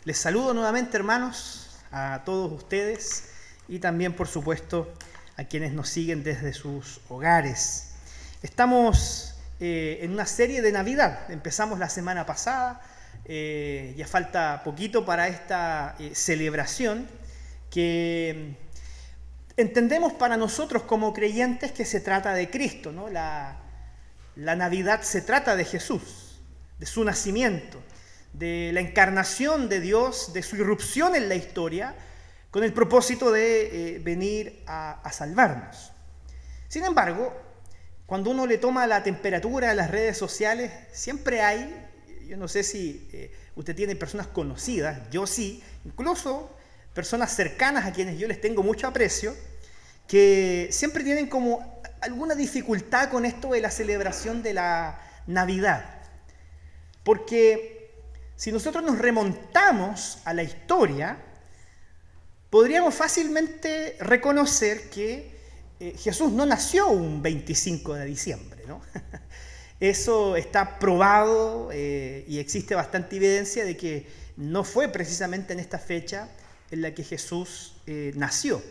Les saludo nuevamente, hermanos, a todos ustedes y también, por supuesto, a quienes nos siguen desde sus hogares. Estamos en una serie de Navidad. Empezamos la semana pasada, ya falta poquito para esta celebración que entendemos para nosotros como creyentes que se trata de Cristo, ¿no? La Navidad se trata de Jesús, de su nacimiento, de la encarnación de Dios, de su irrupción en la historia, con el propósito de venir a salvarnos. Sin embargo, cuando uno le toma la temperatura a las redes sociales, siempre hay, yo no sé si usted tiene personas conocidas, yo sí, incluso personas cercanas a quienes yo les tengo mucho aprecio, que siempre tienen como alguna dificultad con esto de la celebración de la Navidad. Porque si nosotros nos remontamos a la historia, podríamos fácilmente reconocer que Jesús no nació un 25 de diciembre, ¿no? Eso está probado y existe bastante evidencia de que no fue precisamente en esta fecha en la que Jesús nació.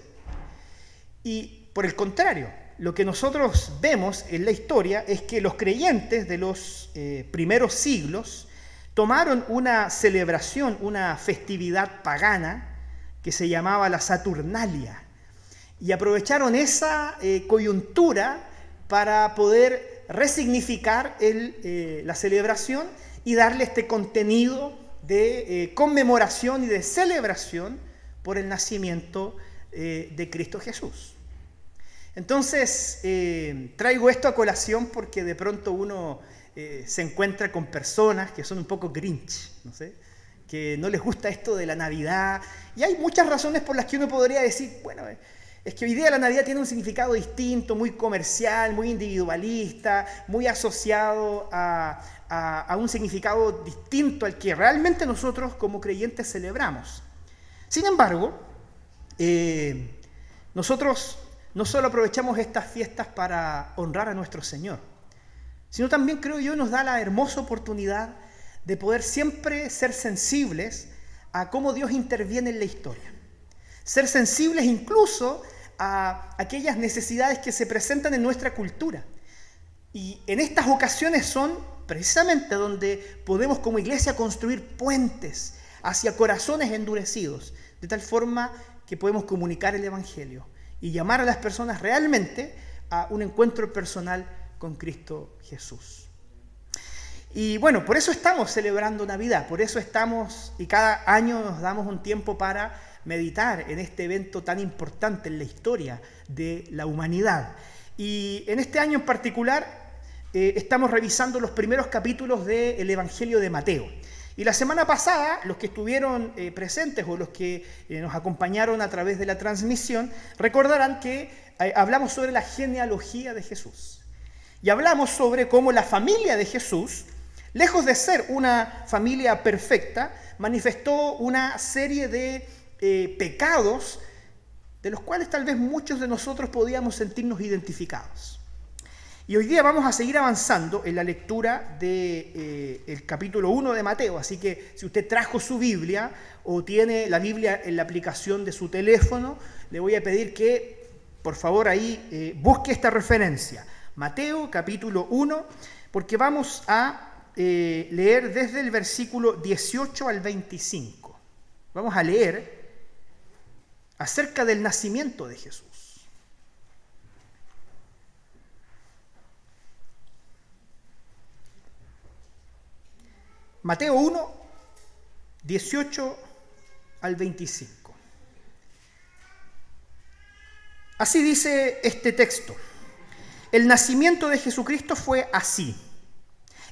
Y por el contrario, lo que nosotros vemos en la historia es que los creyentes de los primeros siglos tomaron una celebración, una festividad pagana que se llamaba la Saturnalia y aprovecharon esa coyuntura para poder resignificar la celebración y darle este contenido de conmemoración y de celebración por el nacimiento de Cristo Jesús. Entonces, traigo esto a colación porque de pronto uno se encuentra con personas que son un poco grinch, no sé, que no les gusta esto de la Navidad. Y hay muchas razones por las que uno podría decir, bueno, es que hoy día la Navidad tiene un significado distinto, muy comercial, muy individualista, muy asociado a un significado distinto al que realmente nosotros como creyentes celebramos. Sin embargo, nosotros no solo aprovechamos estas fiestas para honrar a nuestro Señor, sino también, creo yo, nos da la hermosa oportunidad de poder siempre ser sensibles a cómo Dios interviene en la historia. Ser sensibles incluso a aquellas necesidades que se presentan en nuestra cultura. Y en estas ocasiones son precisamente donde podemos como iglesia construir puentes hacia corazones endurecidos, de tal forma que podemos comunicar el Evangelio y llamar a las personas realmente a un encuentro personal con Cristo Jesús. Y bueno, por eso estamos celebrando Navidad, por eso estamos y cada año nos damos un tiempo para meditar en este evento tan importante en la historia de la humanidad. Y en este año en particular estamos revisando los primeros capítulos del Evangelio de Mateo. Y la semana pasada, los que estuvieron presentes o los que nos acompañaron a través de la transmisión, recordarán que hablamos sobre la genealogía de Jesús. Y hablamos sobre cómo la familia de Jesús, lejos de ser una familia perfecta, manifestó una serie de pecados de los cuales tal vez muchos de nosotros podíamos sentirnos identificados. Y hoy día vamos a seguir avanzando en la lectura del capítulo 1 de Mateo. Así que si usted trajo su Biblia o tiene la Biblia en la aplicación de su teléfono, le voy a pedir que, por favor, ahí busque esta referencia. Mateo capítulo 1, porque vamos a leer desde el versículo 18 al 25. Vamos a leer acerca del nacimiento de Jesús. Mateo 1, 18 al 25. Así dice este texto. El nacimiento de Jesucristo fue así.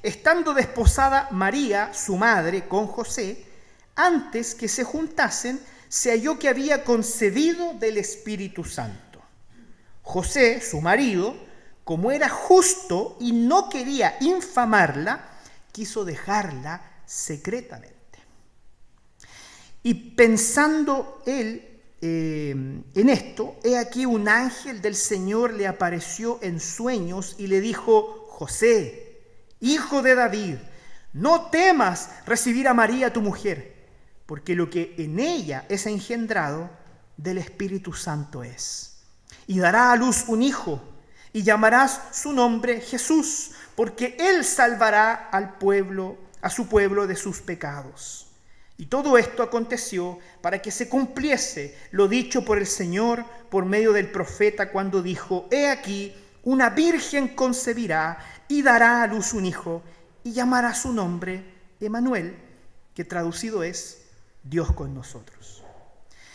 Estando desposada María, su madre, con José, antes que se juntasen, se halló que había concebido del Espíritu Santo. José, su marido, como era justo y no quería infamarla, quiso dejarla secretamente. Y pensando él en esto, he aquí un ángel del Señor le apareció en sueños y le dijo: José, hijo de David, no temas recibir a María tu mujer, porque lo que en ella es engendrado del Espíritu Santo es. Y dará a luz un hijo, y llamarás su nombre Jesús, porque él salvará a su pueblo de sus pecados. Y todo esto aconteció para que se cumpliese lo dicho por el Señor por medio del profeta cuando dijo: He aquí, una virgen concebirá y dará a luz un hijo, y llamará su nombre Emmanuel, que traducido es Dios con nosotros.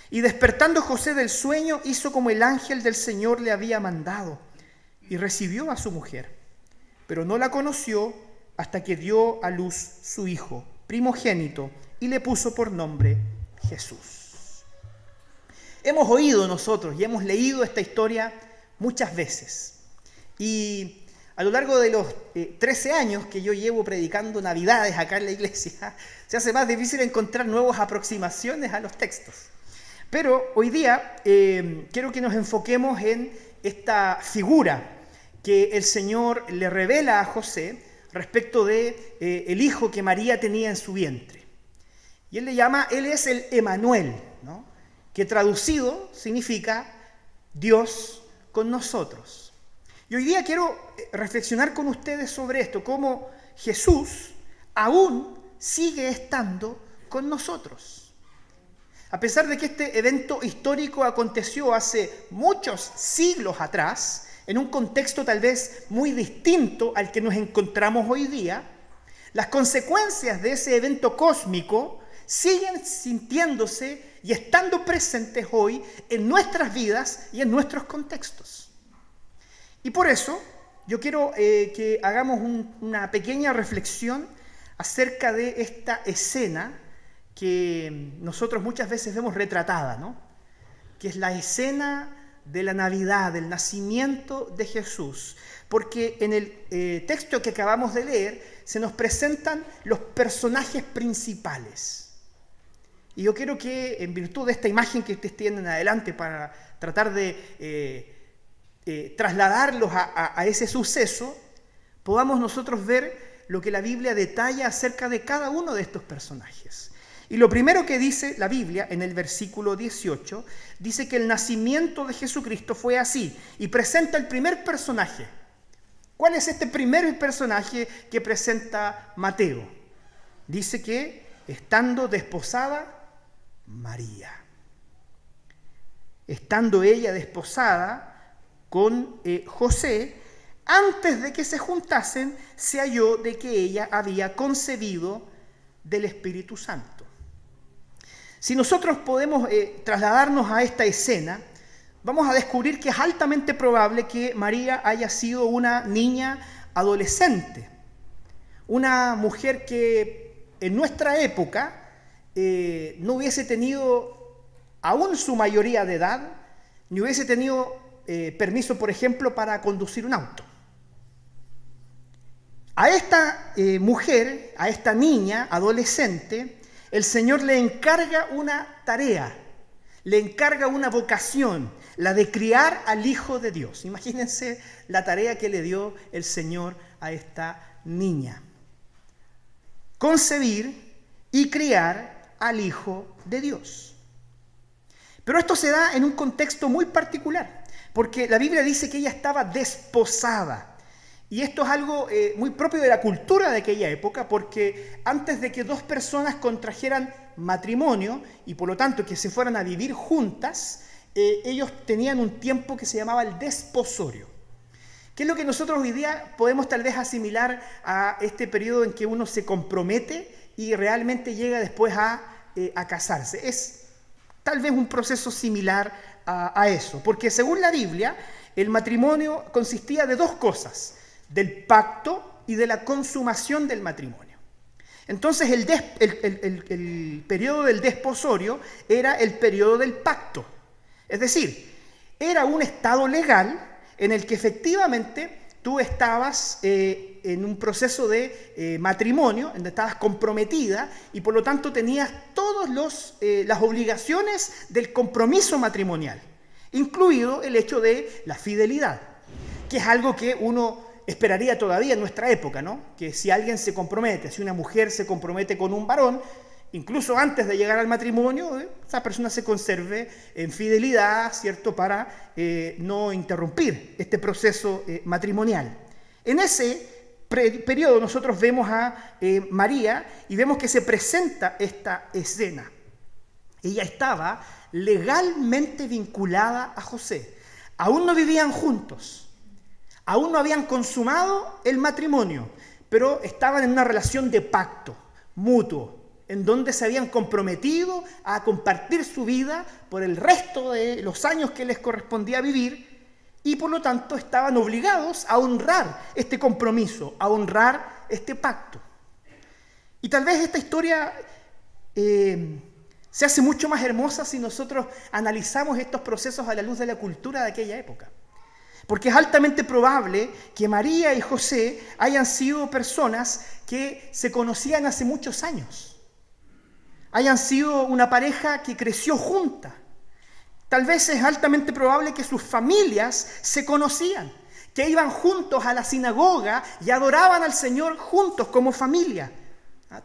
Y despertando José del sueño, hizo como el ángel del Señor le había mandado, y recibió a su mujer, pero no la conoció hasta que dio a luz su hijo primogénito, y le puso por nombre Jesús. Hemos oído nosotros y hemos leído esta historia muchas veces. Y a lo largo de los 13 años que yo llevo predicando Navidades acá en la iglesia, se hace más difícil encontrar nuevas aproximaciones a los textos. Pero hoy día quiero que nos enfoquemos en esta figura que el Señor le revela a José respecto de el hijo que María tenía en su vientre. Y él es el Emmanuel, ¿no? Que traducido significa Dios con nosotros. Y hoy día quiero reflexionar con ustedes sobre esto, cómo Jesús aún sigue estando con nosotros. A pesar de que este evento histórico aconteció hace muchos siglos atrás, en un contexto tal vez muy distinto al que nos encontramos hoy día, las consecuencias de ese evento cósmico siguen sintiéndose y estando presentes hoy en nuestras vidas y en nuestros contextos. Y por eso yo quiero que hagamos una pequeña reflexión acerca de esta escena que nosotros muchas veces vemos retratada, ¿no? Que es la escena de la Navidad, del nacimiento de Jesús. Porque en el texto que acabamos de leer se nos presentan los personajes principales. Y yo quiero que, en virtud de esta imagen que ustedes tienen adelante para tratar de trasladarlos a ese suceso, podamos nosotros ver lo que la Biblia detalla acerca de cada uno de estos personajes. Y lo primero que dice la Biblia en el versículo 18, dice que el nacimiento de Jesucristo fue así, y presenta el primer personaje. ¿Cuál es este primer personaje que presenta Mateo? Dice que estando desposada María. Estando ella desposada con José, antes de que se juntasen, se halló de que ella había concebido del Espíritu Santo. Si nosotros podemos trasladarnos a esta escena, vamos a descubrir que es altamente probable que María haya sido una niña adolescente, una mujer que en nuestra época no hubiese tenido aún su mayoría de edad, ni hubiese tenido permiso, por ejemplo, para conducir un auto. A esta mujer, a esta niña adolescente, el Señor le encarga una tarea, le encarga una vocación, la de criar al Hijo de Dios. Imagínense la tarea que le dio el Señor a esta niña. Concebir y criar al Hijo de Dios. Pero esto se da en un contexto muy particular, porque la Biblia dice que ella estaba desposada. Y esto es algo muy propio de la cultura de aquella época, porque antes de que dos personas contrajeran matrimonio y por lo tanto que se fueran a vivir juntas, ellos tenían un tiempo que se llamaba el desposorio. ¿Qué es lo que nosotros hoy día podemos tal vez asimilar a este periodo en que uno se compromete y realmente llega después a casarse? Es tal vez un proceso similar a eso, porque según la Biblia, el matrimonio consistía de dos cosas: del pacto y de la consumación del matrimonio. Entonces el periodo del desposorio era el periodo del pacto. Es decir, era un estado legal en el que efectivamente tú estabas en un proceso de matrimonio, donde estabas comprometida y por lo tanto tenías todas las obligaciones del compromiso matrimonial, incluido el hecho de la fidelidad, que es algo que uno esperaría todavía en nuestra época, ¿no? Que si alguien se compromete, si una mujer se compromete con un varón, incluso antes de llegar al matrimonio, esa persona se conserve en fidelidad, ¿cierto?, para no interrumpir este proceso matrimonial. En ese periodo nosotros vemos a María y vemos que se presenta esta escena. Ella estaba legalmente vinculada a José. Aún no vivían juntos, aún no habían consumado el matrimonio, pero estaban en una relación de pacto mutuo, en donde se habían comprometido a compartir su vida por el resto de los años que les correspondía vivir, y por lo tanto estaban obligados a honrar este compromiso, a honrar este pacto. Y tal vez esta historia se hace mucho más hermosa si nosotros analizamos estos procesos a la luz de la cultura de aquella época. Porque es altamente probable que María y José hayan sido personas que se conocían hace muchos años. Hayan sido una pareja que creció junta. Tal vez es altamente probable que sus familias se conocían, que iban juntos a la sinagoga y adoraban al Señor juntos como familia.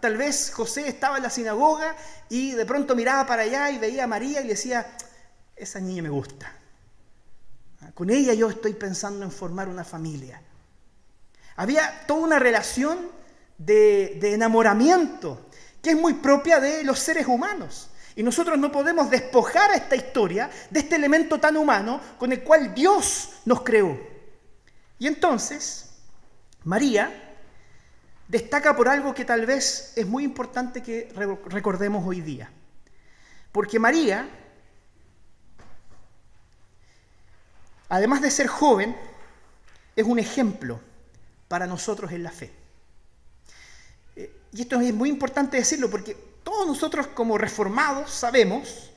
Tal vez José estaba en la sinagoga y de pronto miraba para allá y veía a María y le decía, esa niña me gusta. Con ella yo estoy pensando en formar una familia. Había toda una relación de enamoramiento que es muy propia de los seres humanos. Y nosotros no podemos despojar a esta historia de este elemento tan humano con el cual Dios nos creó. Y entonces, María destaca por algo que tal vez es muy importante que recordemos hoy día. Porque María, además de ser joven, es un ejemplo para nosotros en la fe. Y esto es muy importante decirlo porque todos nosotros como reformados sabemos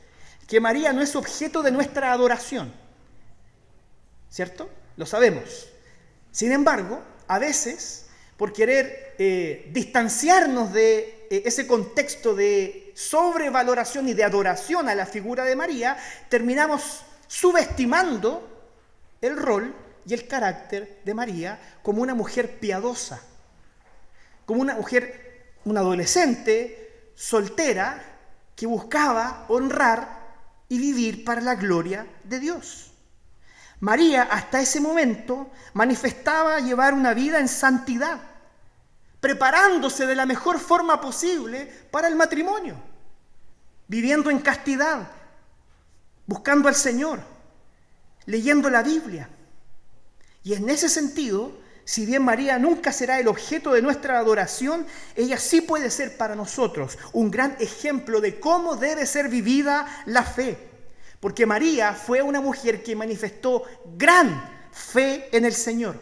que María no es objeto de nuestra adoración, ¿cierto? Lo sabemos. Sin embargo, a veces, por querer distanciarnos de ese contexto de sobrevaloración y de adoración a la figura de María, terminamos subestimando el rol y el carácter de María como una mujer piadosa, como una mujer, una adolescente, soltera, que buscaba honrar y vivir para la gloria de Dios. María, hasta ese momento, manifestaba llevar una vida en santidad, preparándose de la mejor forma posible para el matrimonio, viviendo en castidad, buscando al Señor, leyendo la Biblia. Y en ese sentido, si bien María nunca será el objeto de nuestra adoración, ella sí puede ser para nosotros un gran ejemplo de cómo debe ser vivida la fe. Porque María fue una mujer que manifestó gran fe en el Señor.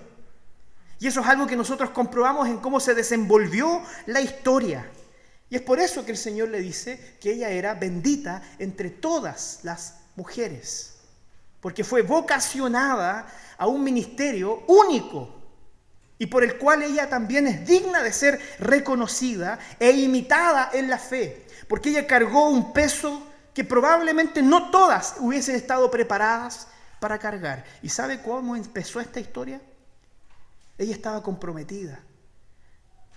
Y eso es algo que nosotros comprobamos en cómo se desenvolvió la historia. Y es por eso que el Señor le dice que ella era bendita entre todas las mujeres. Porque fue vocacionada a un ministerio único y por el cual ella también es digna de ser reconocida e imitada en la fe. Porque ella cargó un peso que probablemente no todas hubiesen estado preparadas para cargar. ¿Y sabe cómo empezó esta historia? Ella estaba comprometida,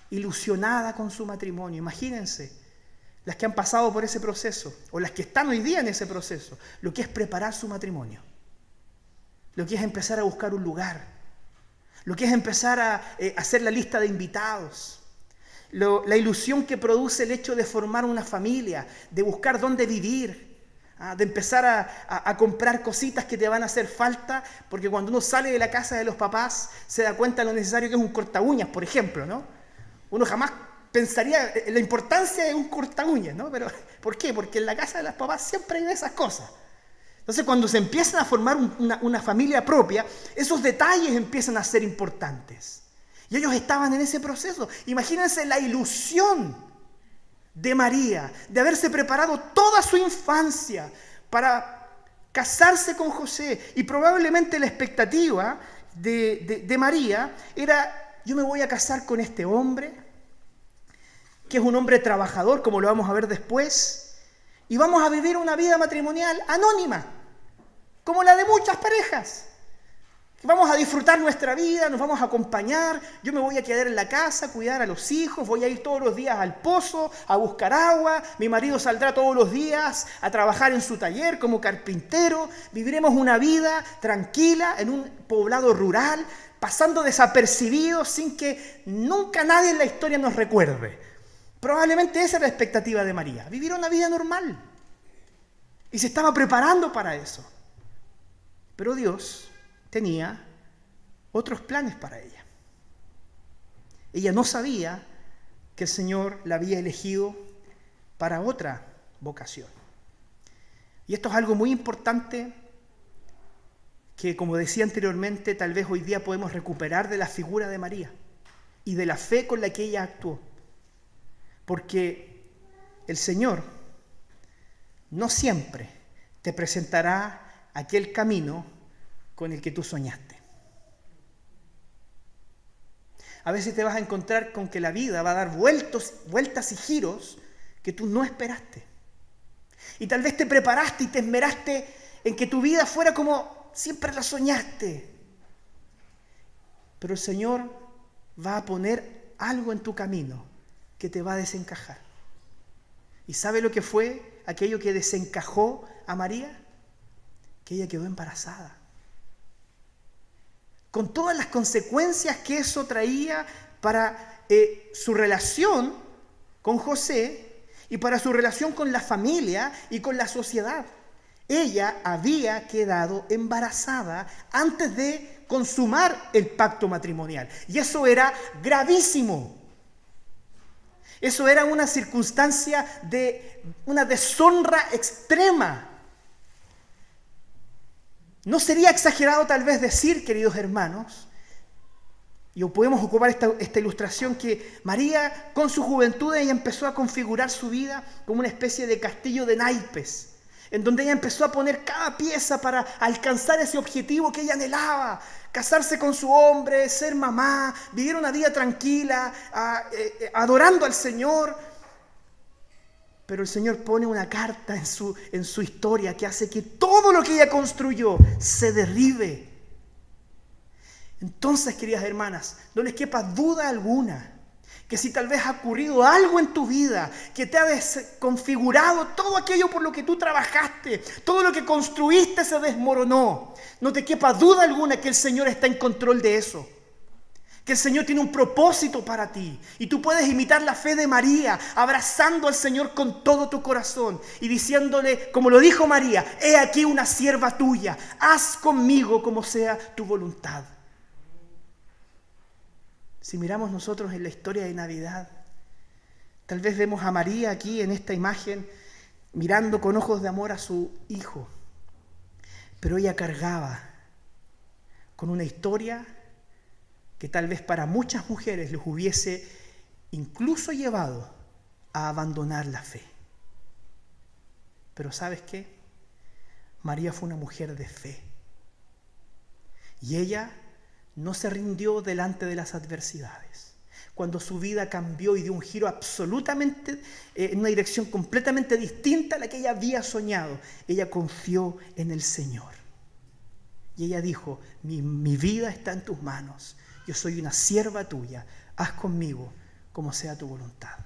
ilusionada con su matrimonio. Imagínense, las que han pasado por ese proceso, o las que están hoy día en ese proceso, lo que es preparar su matrimonio, lo que es empezar a buscar un lugar, lo que es empezar a hacer la lista de invitados, la ilusión que produce el hecho de formar una familia, de buscar dónde vivir, de empezar a comprar cositas que te van a hacer falta, porque cuando uno sale de la casa de los papás se da cuenta de lo necesario que es un corta uñas, por ejemplo, ¿no? Uno jamás pensaría en la importancia de un corta uñas, ¿no? Pero, ¿por qué? Porque en la casa de los papás siempre hay de esas cosas. Entonces, cuando se empiezan a formar una familia propia, esos detalles empiezan a ser importantes. Y ellos estaban en ese proceso. Imagínense la ilusión de María, de haberse preparado toda su infancia para casarse con José. Y probablemente la expectativa de María era, yo me voy a casar con este hombre, que es un hombre trabajador, como lo vamos a ver después, y vamos a vivir una vida matrimonial anónima, como la de muchas parejas. Vamos a disfrutar nuestra vida, nos vamos a acompañar, yo me voy a quedar en la casa, cuidar a los hijos, voy a ir todos los días al pozo a buscar agua, mi marido saldrá todos los días a trabajar en su taller como carpintero, viviremos una vida tranquila en un poblado rural, pasando desapercibidos sin que nunca nadie en la historia nos recuerde. Probablemente esa era la expectativa de María, vivir una vida normal. Y se estaba preparando para eso. Pero Dios tenía otros planes para ella. Ella no sabía que el Señor la había elegido para otra vocación. Y esto es algo muy importante que, como decía anteriormente, tal vez hoy día podemos recuperar de la figura de María y de la fe con la que ella actuó. Porque el Señor no siempre te presentará aquel camino con el que tú soñaste. A veces te vas a encontrar con que la vida va a dar vueltas y giros que tú no esperaste. Y tal vez te preparaste y te esmeraste en que tu vida fuera como siempre la soñaste. Pero el Señor va a poner algo en tu camino que te va a desencajar. ¿Y sabe lo que fue aquello que desencajó a María? Que ella quedó embarazada. Con todas las consecuencias que eso traía para su relación con José y para su relación con la familia y con la sociedad. Ella había quedado embarazada antes de consumar el pacto matrimonial. Y eso era gravísimo. Eso era una circunstancia de una deshonra extrema. No sería exagerado tal vez decir, queridos hermanos, y podemos ocupar esta ilustración, que María con su juventud ella empezó a configurar su vida como una especie de castillo de naipes, en donde ella empezó a poner cada pieza para alcanzar ese objetivo que ella anhelaba, casarse con su hombre, ser mamá, vivir una vida tranquila, adorando al Señor. Pero el Señor pone una carta en su historia que hace que todo lo que ella construyó se derribe. Entonces, queridas hermanas, no les quepa duda alguna que si tal vez ha ocurrido algo en tu vida que te ha desconfigurado todo aquello por lo que tú trabajaste, todo lo que construiste se desmoronó, no te quepa duda alguna que el Señor está en control de eso. Que el Señor tiene un propósito para ti. Y tú puedes imitar la fe de María, abrazando al Señor con todo tu corazón y diciéndole, como lo dijo María: he aquí una sierva tuya, haz conmigo como sea tu voluntad. Si miramos nosotros en la historia de Navidad, tal vez vemos a María aquí en esta imagen mirando con ojos de amor a su hijo. Pero ella cargaba con una historia que tal vez para muchas mujeres les hubiese incluso llevado a abandonar la fe. Pero ¿sabes qué? María fue una mujer de fe. Y ella no se rindió delante de las adversidades. Cuando su vida cambió y dio un giro absolutamente, en una dirección completamente distinta a la que ella había soñado, ella confió en el Señor. Y ella dijo: mi vida está en tus manos. Yo soy una sierva tuya, haz conmigo como sea tu voluntad.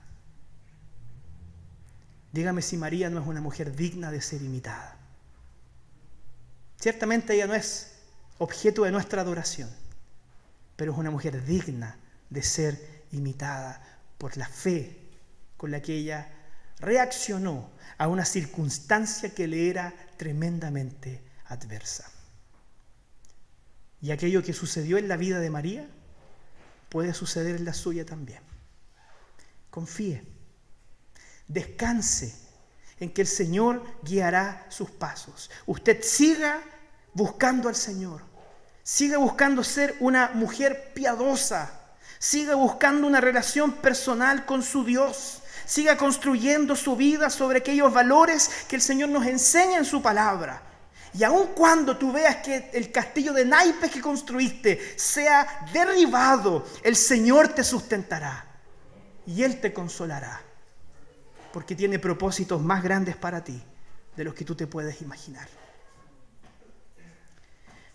Dígame si María no es una mujer digna de ser imitada. Ciertamente ella no es objeto de nuestra adoración, pero es una mujer digna de ser imitada por la fe con la que ella reaccionó a una circunstancia que le era tremendamente adversa. Y aquello que sucedió en la vida de María puede suceder en la suya también. Confíe, descanse en que el Señor guiará sus pasos. Usted siga buscando al Señor, siga buscando ser una mujer piadosa, siga buscando una relación personal con su Dios, siga construyendo su vida sobre aquellos valores que el Señor nos enseña en su palabra. Y aun cuando tú veas que el castillo de naipes que construiste sea derribado, el Señor te sustentará y Él te consolará, porque tiene propósitos más grandes para ti de los que tú te puedes imaginar.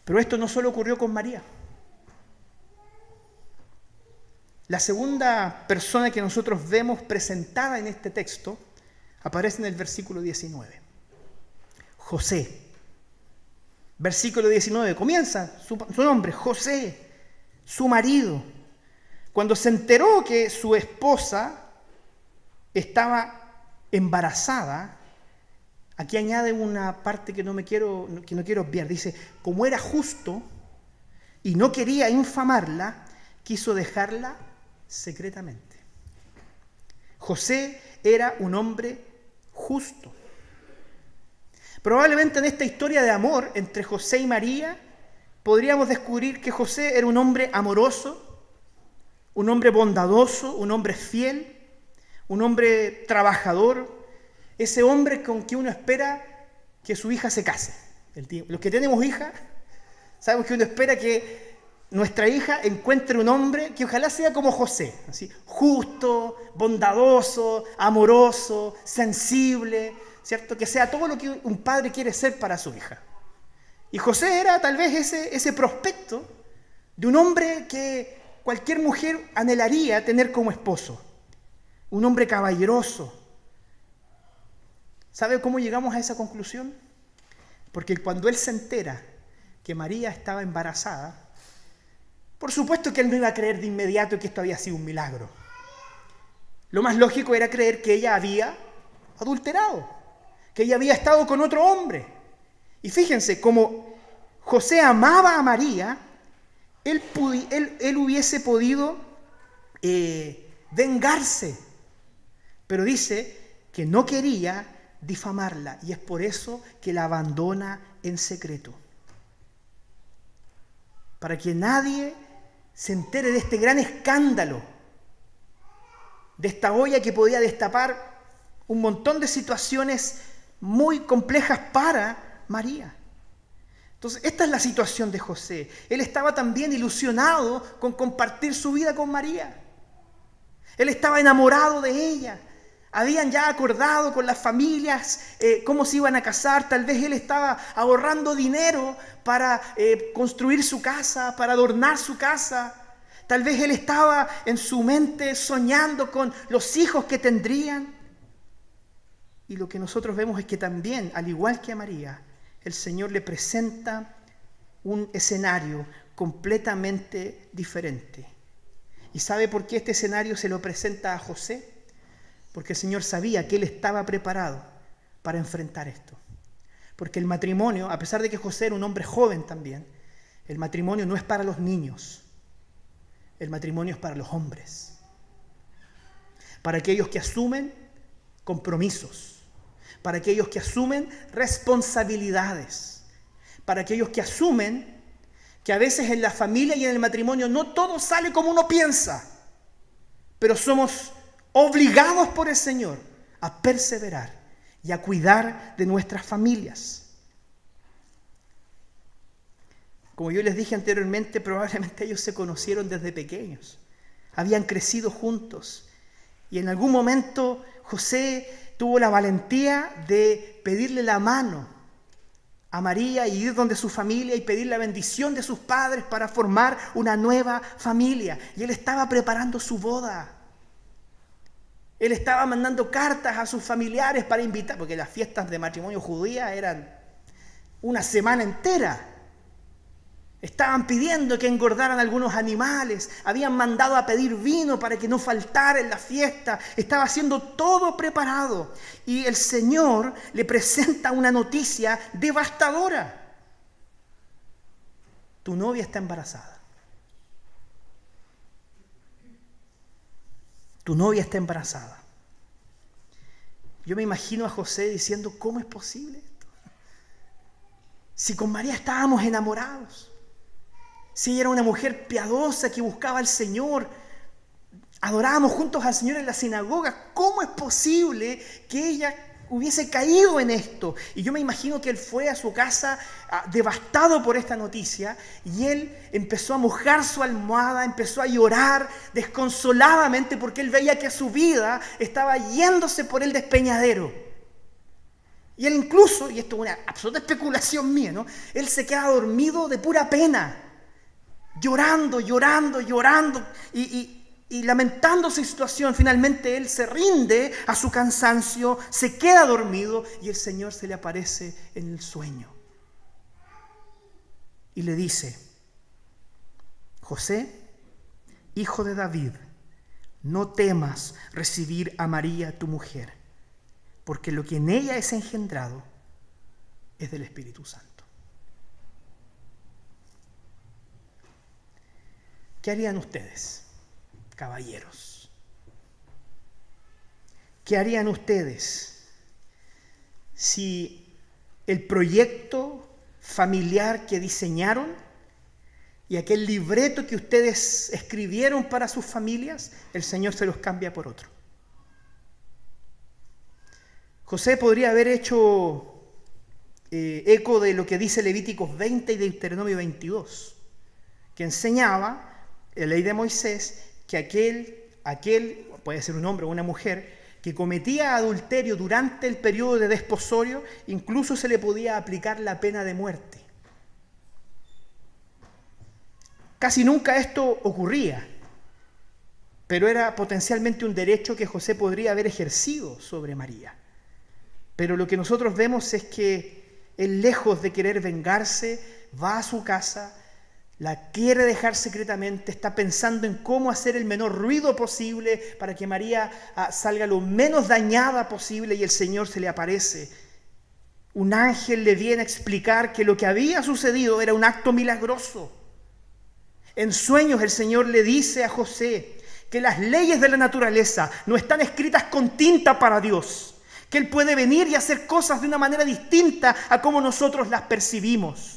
Pero esto no solo ocurrió con María. La segunda persona que nosotros vemos presentada en este texto aparece en el versículo 19. José. Versículo 19, comienza su nombre, José, su marido. Cuando se enteró que su esposa estaba embarazada, aquí añade una parte que no quiero obviar. Dice, como era justo y no quería infamarla, quiso dejarla secretamente. José era un hombre justo. Probablemente en esta historia de amor entre José y María podríamos descubrir que José era un hombre amoroso, un hombre bondadoso, un hombre fiel, un hombre trabajador, ese hombre con quien uno espera que su hija se case. Los que tenemos hija, sabemos que uno espera que nuestra hija encuentre un hombre que ojalá sea como José, así, justo, bondadoso, amoroso, sensible, ¿cierto? Que sea todo lo que un padre quiere ser para su hija. Y José era tal vez ese prospecto de un hombre que cualquier mujer anhelaría tener como esposo. Un hombre caballeroso. ¿Sabe cómo llegamos a esa conclusión? Porque cuando él se entera que María estaba embarazada, por supuesto que él no iba a creer de inmediato que esto había sido un milagro. Lo más lógico era creer que ella había adulterado, que ella había estado con otro hombre. Y fíjense, como José amaba a María, él hubiese podido vengarse, pero dice que no quería difamarla, y es por eso que la abandona en secreto. Para que nadie se entere de este gran escándalo, de esta olla que podía destapar un montón de situaciones muy complejas para María. Entonces, esta es la situación de José. Él estaba también ilusionado con compartir su vida con María. Él estaba enamorado de ella. Habían ya acordado con las familias cómo se iban a casar. Tal vez él estaba ahorrando dinero para construir su casa, para adornar su casa. Tal vez él estaba en su mente soñando con los hijos que tendrían. Y lo que nosotros vemos es que también, al igual que a María, el Señor le presenta un escenario completamente diferente. ¿Y sabe por qué este escenario se lo presenta a José? Porque el Señor sabía que él estaba preparado para enfrentar esto. Porque el matrimonio, a pesar de que José era un hombre joven también, el matrimonio no es para los niños. El matrimonio es para los hombres. Para aquellos que asumen compromisos. Para aquellos que asumen responsabilidades. Para aquellos que asumen que a veces en la familia y en el matrimonio no todo sale como uno piensa, pero somos obligados por el Señor a perseverar y a cuidar de nuestras familias. Como yo les dije anteriormente, probablemente ellos se conocieron desde pequeños, habían crecido juntos, y en algún momento José tuvo la valentía de pedirle la mano a María y ir donde su familia y pedir la bendición de sus padres para formar una nueva familia. Y él estaba preparando su boda. Él estaba mandando cartas a sus familiares para invitar, porque las fiestas de matrimonio judía eran una semana entera. Estaban pidiendo que engordaran algunos animales, habían mandado a pedir vino para que no faltara en la fiesta, estaba haciendo todo preparado. Y el Señor le presenta una noticia devastadora. Tu novia está embarazada. Tu novia está embarazada. Yo me imagino a José diciendo, ¿cómo es posible esto? Si con María estábamos enamorados. Si ella era una mujer piadosa que buscaba al Señor, adorábamos juntos al Señor en la sinagoga, ¿cómo es posible que ella hubiese caído en esto? Y yo me imagino que él fue a su casa devastado por esta noticia, y él empezó a mojar su almohada, empezó a llorar desconsoladamente porque él veía que su vida estaba yéndose por el despeñadero. Y él incluso, y esto es una absoluta especulación mía, ¿no? Él se queda dormido de pura pena, llorando y lamentando su situación. Finalmente él se rinde a su cansancio, se queda dormido y el Señor se le aparece en el sueño. Y le dice: José, hijo de David, no temas recibir a María tu mujer, porque lo que en ella es engendrado es del Espíritu Santo. ¿Qué harían ustedes, caballeros? ¿Qué harían ustedes si el proyecto familiar que diseñaron y aquel libreto que ustedes escribieron para sus familias, el Señor se los cambia por otro? José podría haber hecho eco de lo que dice Levíticos 20 y Deuteronomio 22, que enseñaba la ley de Moisés que aquel, puede ser un hombre o una mujer, que cometía adulterio durante el periodo de desposorio, incluso se le podía aplicar la pena de muerte. Casi nunca esto ocurría, pero era potencialmente un derecho que José podría haber ejercido sobre María. Pero lo que nosotros vemos es que él, lejos de querer vengarse, va a su casa, la quiere dejar secretamente, está pensando en cómo hacer el menor ruido posible para que María salga lo menos dañada posible, y el Señor se le aparece. Un ángel le viene a explicar que lo que había sucedido era un acto milagroso. En sueños el Señor le dice a José que las leyes de la naturaleza no están escritas con tinta para Dios, que Él puede venir y hacer cosas de una manera distinta a como nosotros las percibimos.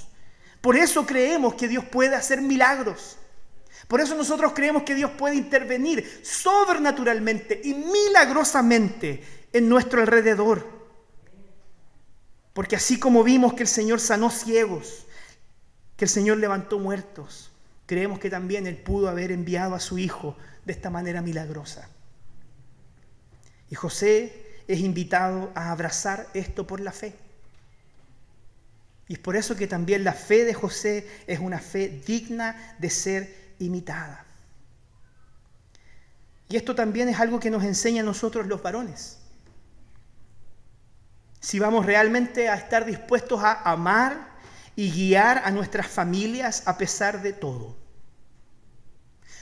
Por eso creemos que Dios puede hacer milagros. Por eso nosotros creemos que Dios puede intervenir sobrenaturalmente y milagrosamente en nuestro alrededor. Porque así como vimos que el Señor sanó ciegos, que el Señor levantó muertos, creemos que también Él pudo haber enviado a su Hijo de esta manera milagrosa. Y José es invitado a abrazar esto por la fe. Y es por eso que también la fe de José es una fe digna de ser imitada. Y esto también es algo que nos enseña a nosotros los varones. Si vamos realmente a estar dispuestos a amar y guiar a nuestras familias a pesar de todo.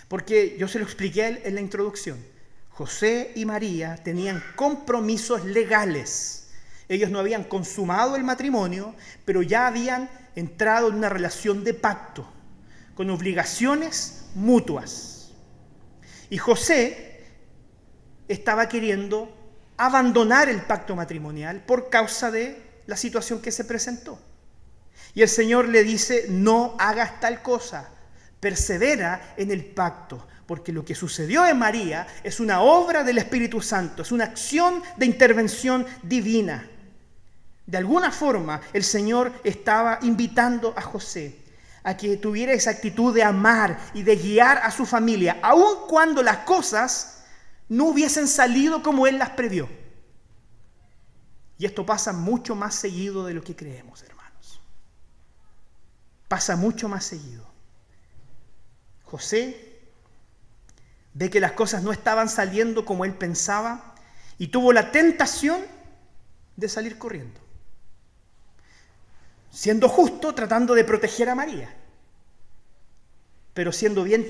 Porque yo se lo expliqué en la introducción. José y María tenían compromisos legales. Ellos no habían consumado el matrimonio, pero ya habían entrado en una relación de pacto, con obligaciones mutuas. Y José estaba queriendo abandonar el pacto matrimonial por causa de la situación que se presentó. Y el Señor le dice: no hagas tal cosa, persevera en el pacto, porque lo que sucedió en María es una obra del Espíritu Santo, es una acción de intervención divina. De alguna forma, el Señor estaba invitando a José a que tuviera esa actitud de amar y de guiar a su familia, aun cuando las cosas no hubiesen salido como Él las previó. Y esto pasa mucho más seguido de lo que creemos, hermanos. Pasa mucho más seguido. José ve que las cosas no estaban saliendo como él pensaba y tuvo la tentación de salir corriendo. Siendo justo, tratando de proteger a María. Pero siendo bien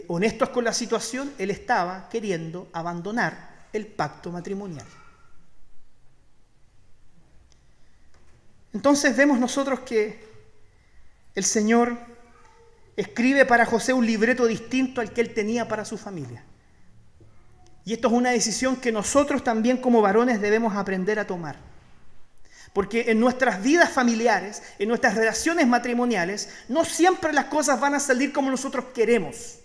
honestos con la situación, él estaba queriendo abandonar el pacto matrimonial. Entonces vemos nosotros que el Señor escribe para José un libreto distinto al que él tenía para su familia. Y esto es una decisión que nosotros también como varones debemos aprender a tomar. Porque en nuestras vidas familiares, en nuestras relaciones matrimoniales, no siempre las cosas van a salir como nosotros queremos.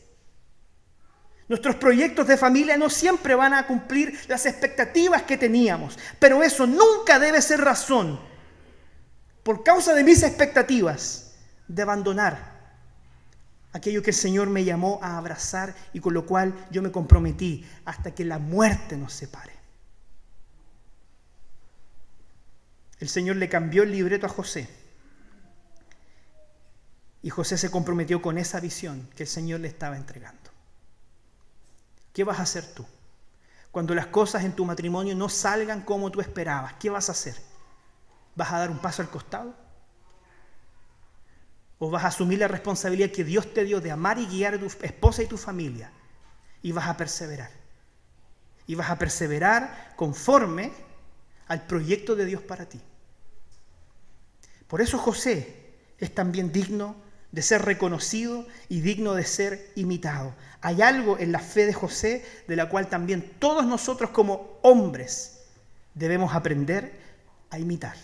Nuestros proyectos de familia no siempre van a cumplir las expectativas que teníamos. Pero eso nunca debe ser razón, por causa de mis expectativas, de abandonar aquello que el Señor me llamó a abrazar y con lo cual yo me comprometí hasta que la muerte nos separe. el Señor le cambió el libreto a José. Y José se comprometió con esa visión que el Señor le estaba entregando. ¿Qué vas a hacer tú? Cuando las cosas en tu matrimonio no salgan como tú esperabas, ¿qué vas a hacer? ¿Vas a dar un paso al costado? ¿O vas a asumir la responsabilidad que Dios te dio de amar y guiar a tu esposa y tu familia? Y vas a perseverar. Y vas a perseverar conforme al proyecto de Dios para ti. Por eso José es también digno de ser reconocido y digno de ser imitado. Hay algo en la fe de José de la cual también todos nosotros como hombres debemos aprender a imitar.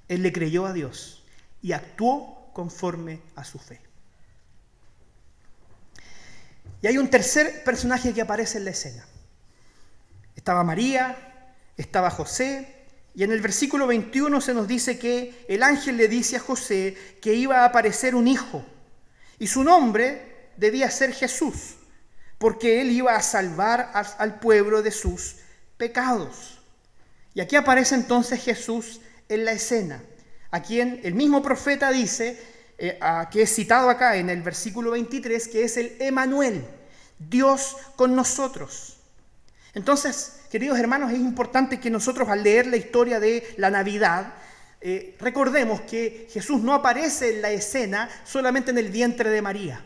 Él le creyó a Dios y actuó conforme a su fe. Y hay un tercer personaje que aparece en la escena. Estaba María, estaba José, y en el versículo 21 se nos dice que el ángel le dice a José que iba a aparecer un hijo, y su nombre debía ser Jesús, porque él iba a salvar al pueblo de sus pecados. Y aquí aparece entonces Jesús en la escena, a quien el mismo profeta dice, que es citado acá en el versículo 23, que es el Emanuel, Dios con nosotros. Entonces, queridos hermanos, es importante que nosotros al leer la historia de la Navidad, recordemos que Jesús no aparece en la escena solamente en el vientre de María.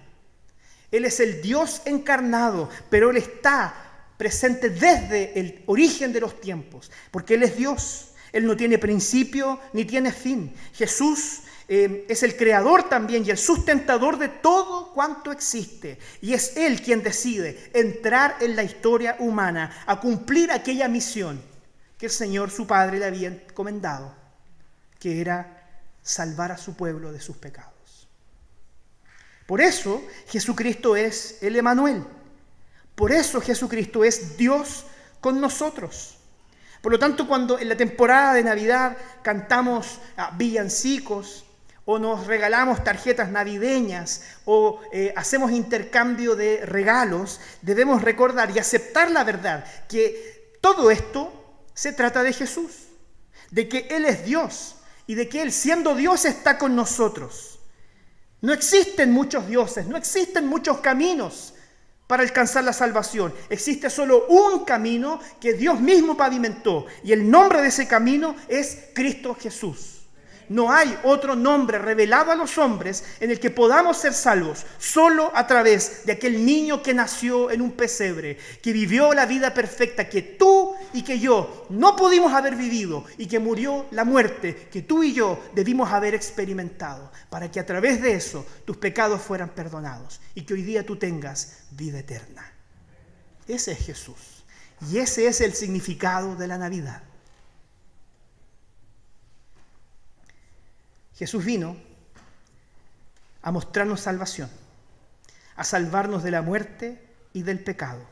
Él es el Dios encarnado, pero Él está presente desde el origen de los tiempos, porque Él es Dios. Él no tiene principio ni tiene fin. Jesús es el creador también y el sustentador de todo cuanto existe. Y es Él quien decide entrar en la historia humana a cumplir aquella misión que el Señor, su Padre, le había encomendado, que era salvar a su pueblo de sus pecados. Por eso Jesucristo es el Emanuel. Por eso Jesucristo es Dios con nosotros. Por lo tanto, cuando en la temporada de Navidad cantamos villancicos, o nos regalamos tarjetas navideñas, o hacemos intercambio de regalos, debemos recordar y aceptar la verdad que todo esto se trata de Jesús, de que Él es Dios y de que Él, siendo Dios, está con nosotros. No existen muchos dioses, no existen muchos caminos para alcanzar la salvación. Existe solo un camino que Dios mismo pavimentó, y el nombre de ese camino es Cristo Jesús. No hay otro nombre revelado a los hombres en el que podamos ser salvos, solo a través de aquel niño que nació en un pesebre, que vivió la vida perfecta que tú y que yo no pudimos haber vivido, y que murió la muerte que tú y yo debimos haber experimentado, para que a través de eso tus pecados fueran perdonados y que hoy día tú tengas vida eterna. Ese es Jesús, y ese es el significado de la Navidad. Jesús vino a mostrarnos salvación, a salvarnos de la muerte y del pecado,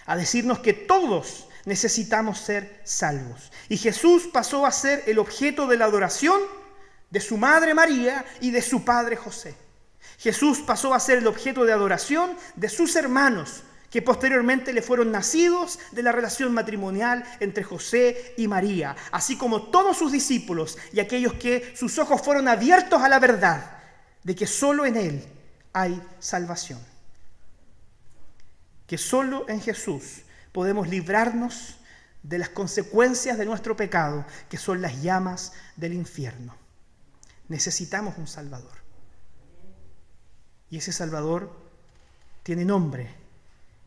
a decirnos que todos necesitamos ser salvos. Y Jesús pasó a ser el objeto de la adoración de su madre María y de su padre José. Jesús pasó a ser el objeto de adoración de sus hermanos, que posteriormente le fueron nacidos de la relación matrimonial entre José y María, así como todos sus discípulos y aquellos que sus ojos fueron abiertos a la verdad de que solo en Él hay salvación. Que solo en Jesús podemos librarnos de las consecuencias de nuestro pecado, que son las llamas del infierno. Necesitamos un Salvador. Y ese Salvador tiene nombre.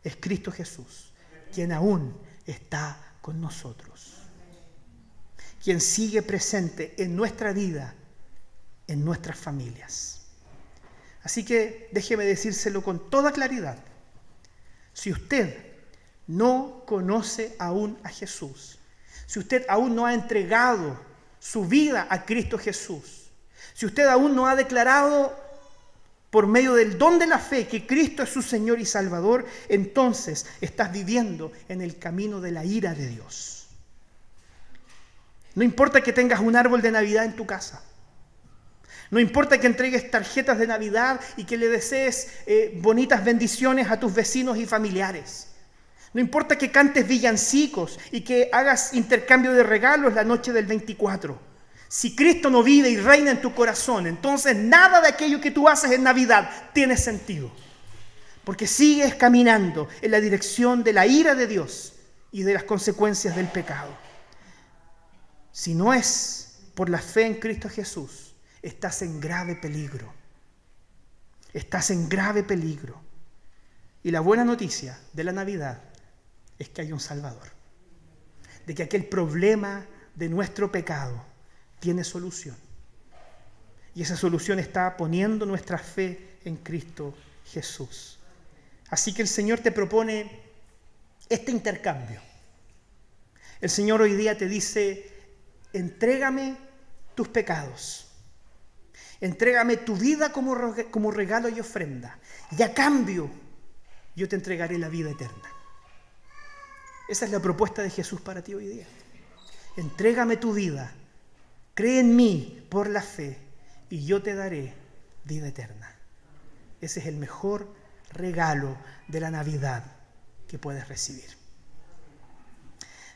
Es Cristo Jesús, quien aún está con nosotros, quien sigue presente en nuestra vida, en nuestras familias. Así que déjeme decírselo con toda claridad. Si usted no conoce aún a Jesús, si usted aún no ha entregado su vida a Cristo Jesús, si usted aún no ha declarado por medio del don de la fe que Cristo es su Señor y Salvador, entonces estás viviendo en el camino de la ira de Dios. No importa que tengas un árbol de Navidad en tu casa. No importa que entregues tarjetas de Navidad y que le desees bonitas bendiciones a tus vecinos y familiares. No importa que cantes villancicos y que hagas intercambio de regalos la noche del 24. Si Cristo no vive y reina en tu corazón, entonces nada de aquello que tú haces en Navidad tiene sentido. Porque sigues caminando en la dirección de la ira de Dios y de las consecuencias del pecado. Si no es por la fe en Cristo Jesús, estás en grave peligro. Estás en grave peligro. Y la buena noticia de la Navidad es que hay un Salvador. De que aquel problema de nuestro pecado tiene solución. Y esa solución está poniendo nuestra fe en Cristo Jesús. Así que el Señor te propone este intercambio. El Señor hoy día te dice: entrégame tus pecados. Entrégame tu vida como regalo y ofrenda. Y a cambio, yo te entregaré la vida eterna. Esa es la propuesta de Jesús para ti hoy día. Entrégame tu vida. Cree en mí por la fe y yo te daré vida eterna. Ese es el mejor regalo de la Navidad que puedes recibir.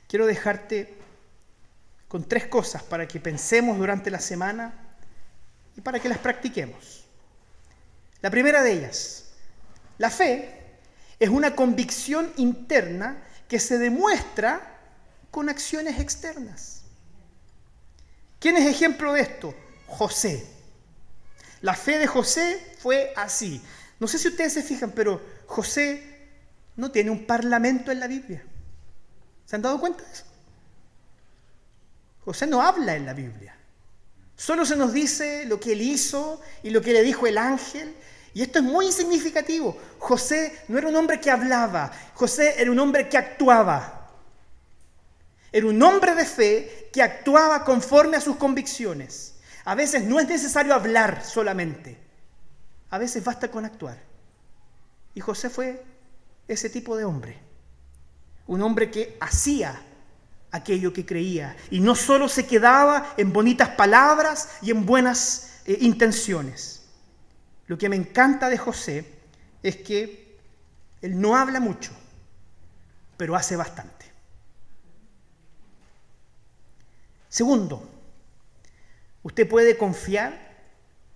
Quiero dejarte con 3 cosas para que pensemos durante la semana y para que las practiquemos. La primera de ellas, la fe es una convicción interna que se demuestra con acciones externas. ¿Quién es ejemplo de esto? José. La fe de José fue así. No sé si ustedes se fijan, pero José no tiene un parlamento en la Biblia. ¿Se han dado cuenta de eso? José no habla en la Biblia. Solo se nos dice lo que él hizo y lo que le dijo el ángel. Y esto es muy significativo. José no era un hombre que hablaba. José era un hombre que actuaba. Era un hombre de fe que actuaba conforme a sus convicciones. A veces no es necesario hablar solamente. A veces basta con actuar. Y José fue ese tipo de hombre. Un hombre que hacía aquello que creía. Y no solo se quedaba en bonitas palabras y en buenas intenciones. Lo que me encanta de José es que él no habla mucho, pero hace bastante. Segundo, usted puede confiar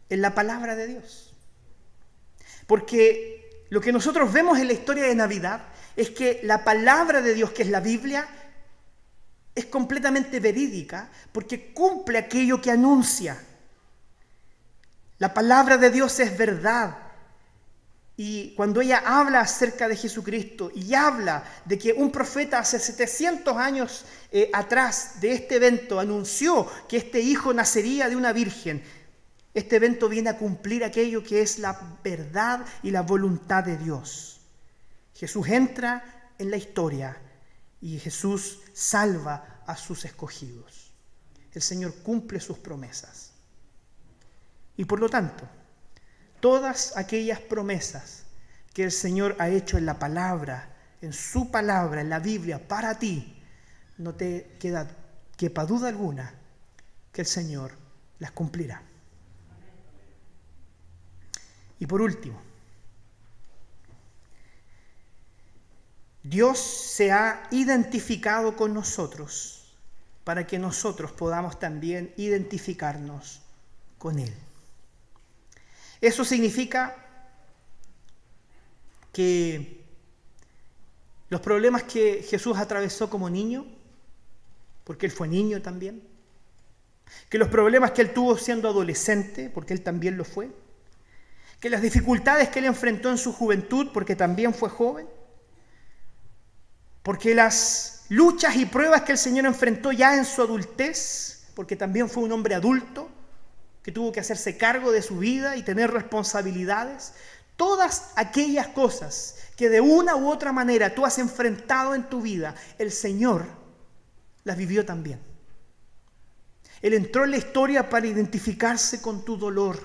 en la palabra de Dios. Porque lo que nosotros vemos en la historia de Navidad es que la palabra de Dios, que es la Biblia, es completamente verídica porque cumple aquello que anuncia. La palabra de Dios es verdad. Y cuando ella habla acerca de Jesucristo y habla de que un profeta hace 700 años atrás de este evento anunció que este hijo nacería de una virgen, este evento viene a cumplir aquello que es la verdad y la voluntad de Dios. Jesús entra en la historia y Jesús salva a sus escogidos. El Señor cumple sus promesas. Y por lo tanto, todas aquellas promesas que el Señor ha hecho en la palabra, en su palabra, en la Biblia, para ti, no te quepa duda alguna que el Señor las cumplirá. Y por último, Dios se ha identificado con nosotros para que nosotros podamos también identificarnos con Él. Eso significa que los problemas que Jesús atravesó como niño, porque Él fue niño también, que los problemas que Él tuvo siendo adolescente, porque Él también lo fue, que las dificultades que Él enfrentó en su juventud, porque también fue joven, porque las luchas y pruebas que el Señor enfrentó ya en su adultez, porque también fue un hombre adulto, que tuvo que hacerse cargo de su vida y tener responsabilidades, todas aquellas cosas que de una u otra manera tú has enfrentado en tu vida, el Señor las vivió también. Él entró en la historia para identificarse con tu dolor,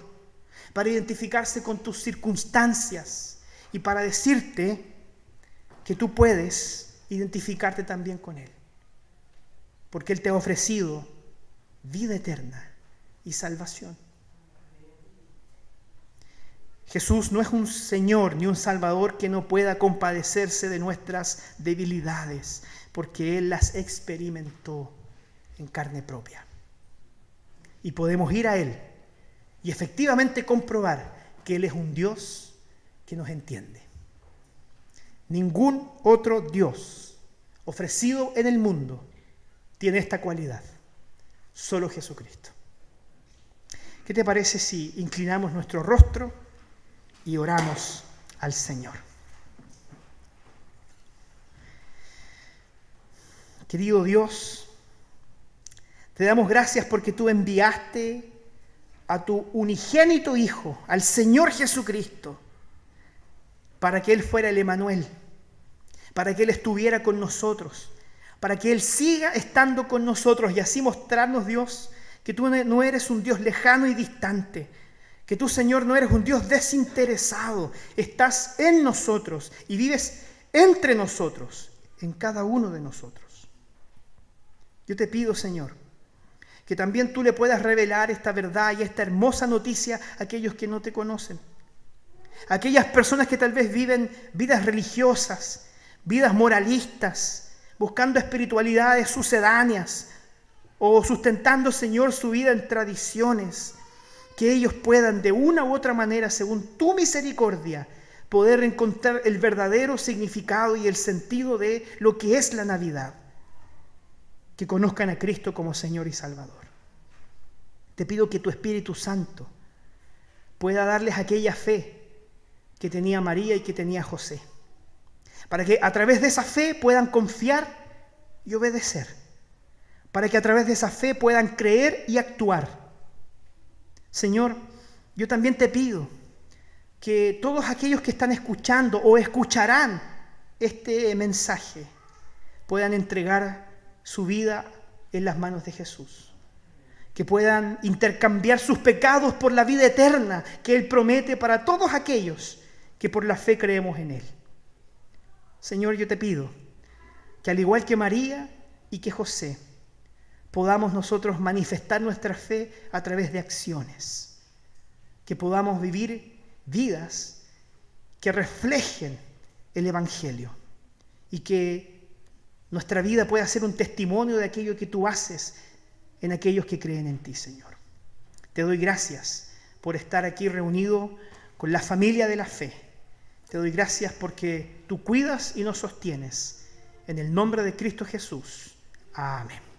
para identificarse con tus circunstancias y para decirte que tú puedes identificarte también con Él. Porque Él te ha ofrecido vida eterna y salvación. Jesús no es un Señor ni un Salvador que no pueda compadecerse de nuestras debilidades, porque Él las experimentó en carne propia. Y podemos ir a Él y efectivamente comprobar que Él es un Dios que nos entiende. Ningún otro Dios ofrecido en el mundo tiene esta cualidad, solo Jesucristo. ¿Qué te parece si inclinamos nuestro rostro y oramos al Señor? Querido Dios, te damos gracias porque tú enviaste a tu unigénito Hijo, al Señor Jesucristo, para que Él fuera el Emanuel, para que Él estuviera con nosotros, para que Él siga estando con nosotros y así mostrarnos, Dios, que tú no eres un Dios lejano y distante, que tú, Señor, no eres un Dios desinteresado, estás en nosotros y vives entre nosotros, en cada uno de nosotros. Yo te pido, Señor, que también tú le puedas revelar esta verdad y esta hermosa noticia a aquellos que no te conocen. Aquellas personas que tal vez viven vidas religiosas, vidas moralistas, buscando espiritualidades sucedáneas o sustentando, Señor, su vida en tradiciones, que ellos puedan de una u otra manera, según tu misericordia, poder encontrar el verdadero significado y el sentido de lo que es la Navidad. Que conozcan a Cristo como Señor y Salvador. Te pido que tu Espíritu Santo pueda darles aquella fe que tenía María y que tenía José, para que a través de esa fe puedan confiar y obedecer, para que a través de esa fe puedan creer y actuar. Señor, yo también te pido que todos aquellos que están escuchando o escucharán este mensaje puedan entregar su vida en las manos de Jesús, que puedan intercambiar sus pecados por la vida eterna que Él promete para todos aquellos que por la fe creemos en Él. Señor, yo te pido que al igual que María y que José, podamos nosotros manifestar nuestra fe a través de acciones, que podamos vivir vidas que reflejen el Evangelio y que nuestra vida pueda ser un testimonio de aquello que tú haces en aquellos que creen en ti, Señor. Te doy gracias por estar aquí reunido con la familia de la fe. Te doy gracias porque tú cuidas y nos sostienes. En el nombre de Cristo Jesús. Amén.